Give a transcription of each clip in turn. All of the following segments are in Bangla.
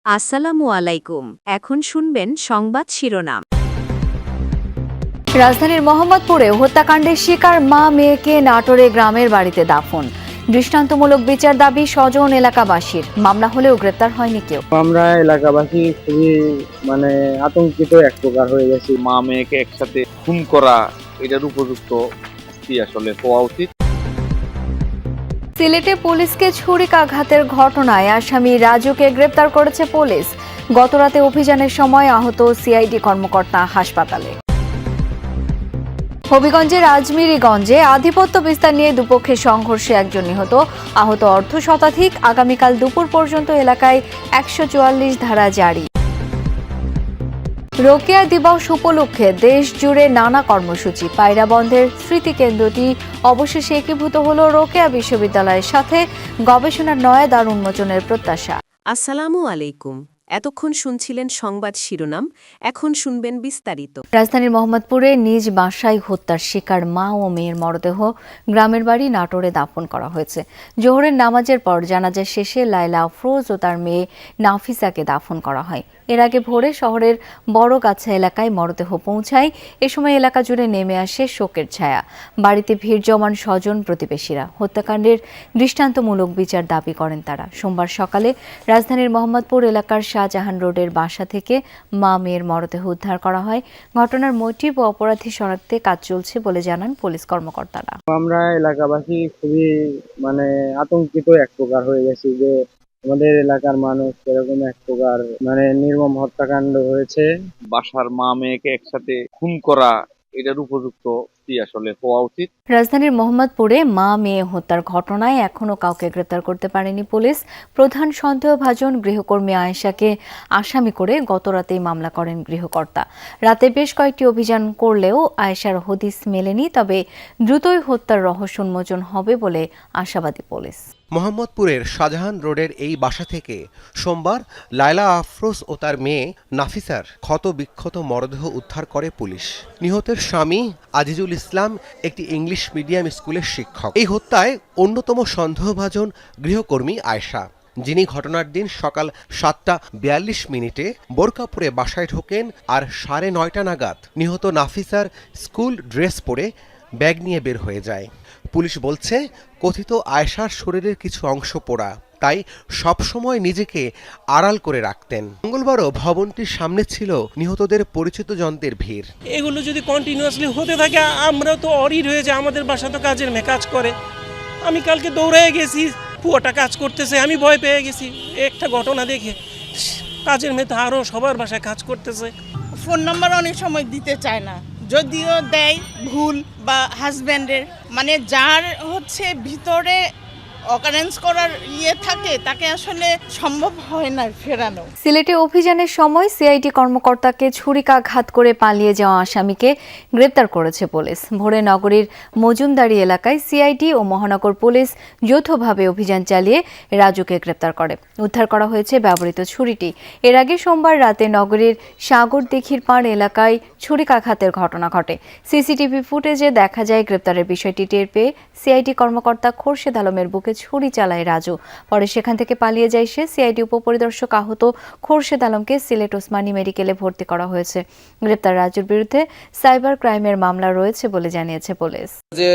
আসসালামু আলাইকুম। এখন শুনবেন সংবাদ শিরোনাম। রাজধানীর মোহাম্মদপুরে হত্যাকাণ্ডের শিকার মা মেয়েকে নাটোরে গ্রামের বাড়িতে দাফন। দৃষ্টান্তমূলক বিচার দাবি স্বজন এলাকাবাসীর। মামলা হলেও গ্রেপ্তার হয়নি কেউ। আমরা এলাকাবাসী খুবই আতঙ্কিত এক প্রকার হয়ে গেছি। মা মেয়েকে একসাথে খুন করা, এটার উপযুক্ত শাস্তি আসলে হওয়া উচিত। সিলেটে পুলিশকে ছুরিকাঘাতের ঘটনায় আসামি রাজুকে গ্রেপ্তার করেছে পুলিশ। গতরাতে অভিযানের সময় আহত সিআইডি কর্মকর্তা হাসপাতালে। হবিগঞ্জের আজমিরিগঞ্জে আধিপত্য বিস্তার নিয়ে দুপক্ষের সংঘর্ষে একজন নিহত, আহত অর্ধ শতাধিক। আগামীকাল দুপুর পর্যন্ত এলাকায় 144 ধারা জারি। রোকেয়া দিবস উপলক্ষে দেশ জুড়ে নানা কর্মসূচি। পায়রা বন্ধের স্মৃতিকেন্দ্রটি অবশেষে একীভূত হল রোকেয়া বিশ্ববিদ্যালয়ের সাথে। গবেষণার নয়া দ্বার উন্মোচনের প্রত্যাশা। আসসালামু আলাইকুম। এতক্ষণ শুনছিলেন সংবাদ শিরোনাম, এখন শুনবেন বিস্তারিত। রাজধানীর মোহাম্মদপুরে নিজ বাসায় হত্যার শিকার মা ও মেয়ের মরদেহ গ্রামের বাড়ি নাটোরে দাফন করা হয়েছে। জোহরের নামাজের পর জানাজা শেষে লায়লা আফরোজ ও তার মেয়ে নাফিসাকে দাফন করা হয়। এর আগে ভোরে শহরের বড়গাছা এলাকায় মরদেহ পৌঁছায়। এ সময় এলাকা জুড়ে নেমে আসে শোকের ছায়া। বাড়িতে ভিড় জমান স্বজন প্রতিবেশীরা। হত্যাকাণ্ডের দৃষ্টান্তমূলক বিচার দাবি করেন তারা। সোমবার সকালে রাজধানীর মোহাম্মদপুর এলাকার শাহজাহান রোডের বাসা থেকে মা মেয়ের মরদেহ উদ্ধার করা হয়। ঘটনার মোটিভ ও অপরাধী শনাক্তে কাজ চলছে বলে জানান পুলিশ কর্মকর্তারা। আমরা এলাকাবাসী খুবই আতঙ্কিত এক প্রকার হয়ে গেছি যে আমাদের এলাকার মানুষ এরকম এক প্রকার নির্মম হত্যাকাণ্ড হয়েছে। বাসার মা মেয়েকে একসাথে খুন করা, এটার উপযুক্ত শাস্তি আসলে হওয়া উচিত। রাজধানীর মোহাম্মদপুরে মা মেয়ে হত্যার ঘটনায় এখনও কাউকে গ্রেপ্তার করতে পারেনি পুলিশ। প্রধান সন্দেহভাজন গৃহকর্মী আয়েশাকে আসামি করে গতরাতেই মামলা করেন গৃহকর্তা। রাতে বেশ কয়েকটি অভিযান করলেও আয়েশার হদিস মেলেনি। তবে দ্রুতই হত্যার রহস্য উন্মোচন হবে বলে আশাবাদী পুলিশ। মোহাম্মদপুরের শাহজাহান রোডের এই বাসা থেকে সোমবার লায়লা আফরোজ ও তার মেয়ে নাফিসার ক্ষত বিক্ষত মরদেহ উদ্ধার করে পুলিশ। নিহতের স্বামী আজিজুল ইসলাম একটি ইংলিশ মিডিয়াম স্কুলের শিক্ষক। এই হত্যায় অন্যতম সন্দেহভাজন গৃহকর্মী আয়েশা, যিনি ঘটনার দিন সকাল 7:42 বোরকাপুরে বাসায় ঢোকেন আর 9:30 নাগাদ নিহত নাফিসার স্কুল ড্রেস পরে ব্যাগ নিয়ে বের হয়ে যায়। পুলিশ বলছে, কথিত আয়েশার শরীরের কিছু অংশ পোড়া, তাই সবসময় নিজেকে আড়াল করে রাখতেন। মঙ্গলবারও ভবনটির সামনে ছিল নিহতদের পরিচিত জনদের ভিড়। এগুলো যদি কন্টিনিউয়াসলি হতে থাকে, আমরা তো অরিড হয়ে যায়। আমাদের বাসা তো কাজের মেয়ে কাজ করে। আমি কালকে দৌড়ে গেছি, পুয়াটা কাজ করতেছে, আমি ভয় পেয়ে গেছি একটা ঘটনা দেখে। কাজের মেয়ে তো আরও সবার বাসায় কাজ করতেছে। ফোন নাম্বার অনেক সময় দিতে চায় না, যদিও দেয় ভুল বা হাজব্যান্ডের যার ভিতরে অকারেন্স করার থাকে তাকে আসলে সম্ভব হয় না ফেরানো। সিলেটে অভিযানের সময় সিআইডি কর্মকর্তাকে ছুরিকাঘাত করে পালিয়ে যাওয়া আসামিকে গ্রেপ্তার করেছে পুলিশ। ভোরে নগরীর মজুমদারি এলাকায় সিআইডি ও মহানগর পুলিশ যৌথভাবে অভিযান চালিয়ে রাজুকে গ্রেপ্তার করে। উদ্ধার করা হয়েছে ব্যবহৃত ছুরিটি। এর আগে সোমবার রাতে নগরীর সাগরদিঘির পাড় এলাকায় ছুরিকাঘাতের ঘটনা ঘটে। সিসিটিভি ফুটেজে দেখা যায় গ্রেপ্তারের বিষয়টি টের পেয়ে সিআইডি কর্মকর্তা খোরশেদ আলমের বুকে ছুরি চালায় রাজু। পরে সেখান থেকে পালিয়ে যায় সে। সিআইডি উপপরিদর্শক আহত খোরশেদ আলমকে সিলেট ওসমানী মেডিকেলে ভর্তি করা হয়েছে। গ্রেপ্তার রাজুর বিরুদ্ধে সাইবার ক্রাইমের মামলা রয়েছে বলে জানিয়েছে পুলিশ। যে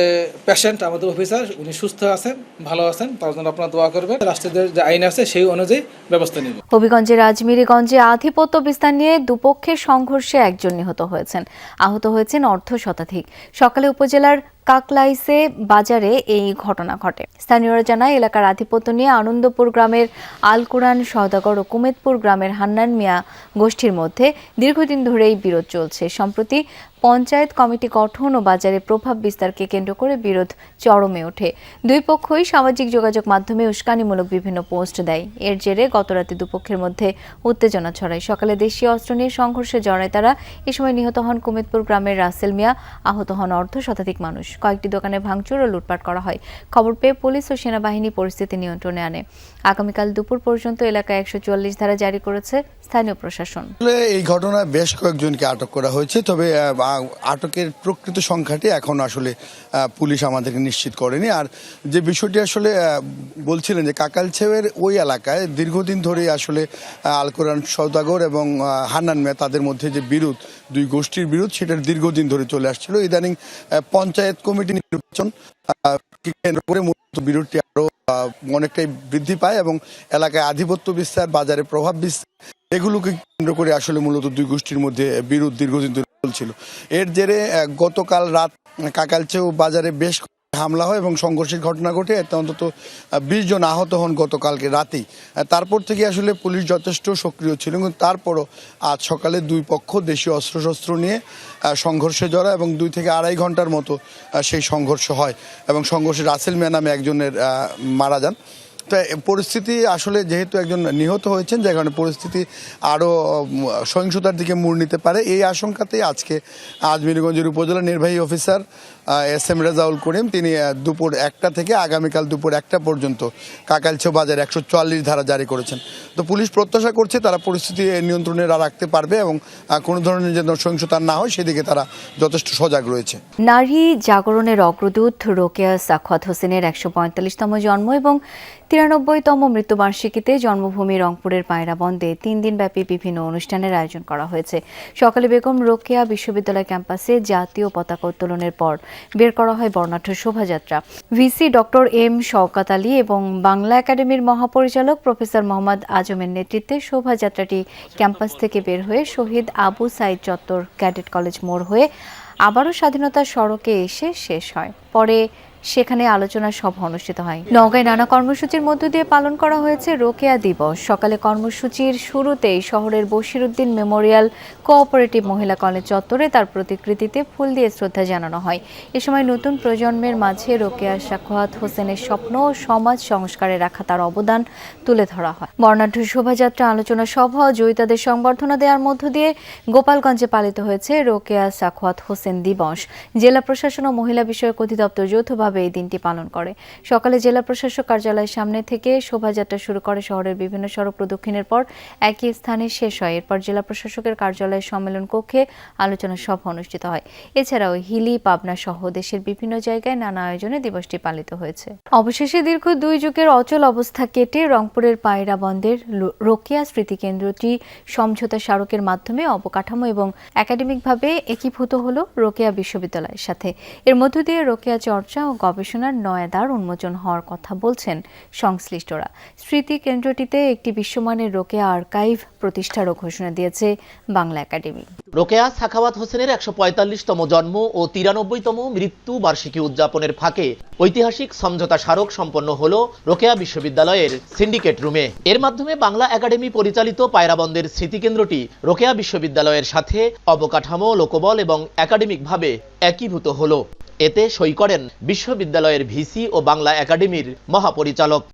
পেশেন্ট আমাদের অফিসার, উনি সুস্থ আছেন, ভালো আছেন, তার জন্য আপনারা দোয়া করবেন। রাষ্ট্রের যে আইন আছে সেই অনুযায়ী ব্যবস্থা নেব। হবিগঞ্জের আজমিরিগঞ্জে আধিপত্য বিস্তার নিয়ে দুপক্ষের সংঘর্ষে একজন নিহত হয়েছেন, আহত হয়েছেন অর্ধ শতাধিক। সকালে উপজেলার কাকলাইসে বাজারে এই ঘটনা ঘটে। স্থানীয়রা জানায়, এলাকার আধিপত্য নিয়ে আনন্দপুর গ্রামের আল কোরআন সওদাগর ও কুমেদপুর গ্রামের হান্নান মিয়া গোষ্ঠীর মধ্যে দীর্ঘদিন ধরেই বিরোধ চলছে। সম্প্রতি পঞ্চায়েত কমিটি গঠন ও বাজারে প্রভাব বিস্তারকে কেন্দ্র করে বিরোধ চরমে ওঠে। দুই পক্ষই সামাজিক যোগাযোগ মাধ্যমে উস্কানিমূলক বিভিন্ন পোস্ট দেয়। এর জেরে গতরাতে দুপক্ষের মধ্যে উত্তেজনা ছড়ায়। সকালে দেশীয় অস্ত্র নিয়ে সংঘর্ষে জড়ায় তারা। এ সময় নিহত হন কুমেদপুর গ্রামের রাসেল মিয়া, আহত হন অর্ধ শতাধিক মানুষ। কয়েকটি দোকানে ভাঙচুর ও লুটপাট করা হয়। খবর পেয়ে পুলিশ ও সেনাবাহিনী পরিস্থিতি নিয়ন্ত্রণে আনে। আগামীকাল দুপুর পর্যন্ত এলাকায় 144 ধারা জারি করেছে স্থানীয় প্রশাসন। এই ঘটনায় বেশ কয়েকজনকে আটক করা হয়েছে, তবে আটকের প্রকৃত সংখ্যাটি এখন আসলে পুলিশ আমাদেরকে নিশ্চিত করেনি। আর যে বিষয়টি আসলে বলছিলেন যে কাকালছেওয়ের ওই এলাকায় দীর্ঘদিন ধরেই আসলে আল কোরআন সওদাগর এবং হান্নান মিয়া তাদের মধ্যে যে বিরোধ, দুই গোষ্ঠীর বিরোধ, সেটার দীর্ঘদিন ধরে চলে আসছিল। ইদানিং পঞ্চায়েত কমিটি নির্বাচন কেন্দ্র করে মূলত বিরোধটি আরো অনেকটাই বৃদ্ধি পায় এবং এলাকায় আধিপত্য বিস্তার, বাজারে প্রভাব বিস্তার, এগুলোকে কেন্দ্র করে আসলে মূলত দুই গোষ্ঠীর মধ্যে বিরোধ দীর্ঘদিন ধরে চলছিল। এর জেরে গতকাল রাত কাকালছেও বাজারে বেশ হামলা হয় এবং সংঘর্ষের ঘটনা ঘটে। এতে অন্তত 20 জন আহত হন গতকালকে রাতেই। তারপর থেকে আসলে পুলিশ যথেষ্ট সক্রিয় ছিল, কিন্তু তারপরও আজ সকালে দুই পক্ষ দেশীয় অস্ত্রশস্ত্র নিয়ে সংঘর্ষে জড়ায় এবং 2 থেকে আড়াই ঘন্টার মতো সেই সংঘর্ষ হয় এবং সংঘর্ষে রাসেল মিয়া নামে একজনের মারা যান। তো পরিস্থিতি আসলে যেহেতু একজন নিহত হয়েছেন, যে কারণে পরিস্থিতি আরও সহিংসতার দিকে মোড় নিতে পারে, এই আশঙ্কাতেই আজকে আজমিরগঞ্জের উপজেলা নির্বাহী অফিসার SM রেজাউল করিম তিনি দুপুর 1টা থেকে আগামীকাল দুপুর 1টা পর্যন্ত কাকালছেও বাজারে 144 ধারা জারি করেছেন। তো পুলিশ প্রত্যাশা করছে তারা পরিস্থিতি নিয়ন্ত্রণে রাখতে পারবে এবং কোনো ধরনের যেন সহিংসতা না হয় সেদিকে তারা যথেষ্ট সজাগ রয়েছে। নারী জাগরণের অগ্রদূত রোকেয়া সাখাওয়াত হোসেনের 145তম জন্ম এবং 93তম মৃত্যুবার্ষিকীতে জন্মভূমি রংপুরের পায়রাবন্দে 3 দিনব্যাপী বিভিন্ন অনুষ্ঠানের আয়োজন করা হয়েছে। সকালে বেগম রোকেয়া বিশ্ববিদ্যালয় ক্যাম্পাসে জাতীয় পতাকা উত্তোলনের পর বের করা হয় বর্ণাঢ্য শোভাযাত্রা। VC doctor M Shawkat Ali এবং বাংলা একাডেমির মহাপরিচালক প্রফেসর মোহাম্মদ আজমের নেতৃত্বে শোভাযাত্রাটি ক্যাম্পাস থেকে বের হয়ে শহীদ আবু সাইদ চত্বর ক্যাডেট কলেজ মোড় হয়ে আবারও স্বাধীনতা সড়কে এসে শেষ হয়। পরে সেখানে আলোচনা সভা অনুষ্ঠিত হয়। নওগাঁয় নানা কর্মসূচির মধ্য দিয়ে পালন করা হয়েছে রোকেয়া দিবস। সকালে কর্মসূচির শুরুতেই শহরের বশিরউদ্দিন মেমোরিয়াল কোঅপারেটিভ মহিলা কলেজ চত্বরে তার প্রতিকৃতিতে ফুল দিয়ে শ্রদ্ধা জানানো হয়। এ সময় নতুন প্রজন্মের মাঝে রোকেয়া সাখাওয়াত হোসেনের স্বপ্ন ও সমাজ সংস্কারে রাখা তার অবদান তুলে ধরা হয়। বর্ণাঢ্য শোভাযাত্রা, আলোচনা সভা ও জয়িতাদের সংবর্ধনা দেওয়ার মধ্য দিয়ে গোপালগঞ্জে পালিত হয়েছে রোকেয়া সাখাওয়াত হোসেন দিবস। জেলা প্রশাসন ও মহিলা বিষয়ক অধিদপ্তর যৌথভাবে এই দিনটি পালন করে। সকালে জেলা প্রশাসক কার্যালয়ের সামনে থেকে শোভাযাত্রা শুরু করে শহরের বিভিন্ন সড়ক প্রদক্ষিণের পর একই স্থানে শেষ হয়। এরপর জেলা প্রশাসকের কার্যালয়ের সম্মেলন কক্ষে আলোচনা সভা অনুষ্ঠিত হয়। এছাড়াও হিলি, পাবনা সহ দেশের বিভিন্ন জায়গায় নানা আয়োজনে দিবসটি পালিত হয়েছে। অবশেষে দীর্ঘ 2 যুগের অচল অবস্থা কেটে রংপুরের পায়রাবন্দের রোকেয়া স্মৃতিকেন্দ্রটি সমঝোতা স্মারকের মাধ্যমে অবকাঠামো এবং একাডেমিকভাবে একীভূত হল রোকেয়া বিশ্ববিদ্যালয়ের সাথে। এর মধ্য দিয়ে রোকেয়া চর্চা ও গবেষণার নয়া দ্বার উন্মোচন হওয়ার কথা বলছেন সংশ্লিষ্টরা। স্মৃতি কেন্দ্রটিতে একটি বিশ্বমানের রোকেয়া আর্কাইভ প্রতিষ্ঠারও ঘোষণা দিয়েছে বাংলা একাডেমি। রোকেয়া সাখাওয়াত হোসেনের 145তম জন্ম ও 93তম মৃত্যু বার্ষিকী উদযাপনের ফাঁকে ঐতিহাসিক সমঝোতা স্মারক সম্পন্ন হল রোকেয়া বিশ্ববিদ্যালয়ের সিন্ডিকেট রুমে। এর মাধ্যমে বাংলা একাডেমি পরিচালিত পায়রাবন্দের স্মৃতিকেন্দ্রটি রোকেয়া বিশ্ববিদ্যালয়ের সাথে অবকাঠামো, লোকবল এবং একাডেমিকভাবে একীভূত হল। এতে সই করেন বিশ্ববিদ্যালয়ের ভিসি ও বাংলা একাডেমির মহাপরিচালক।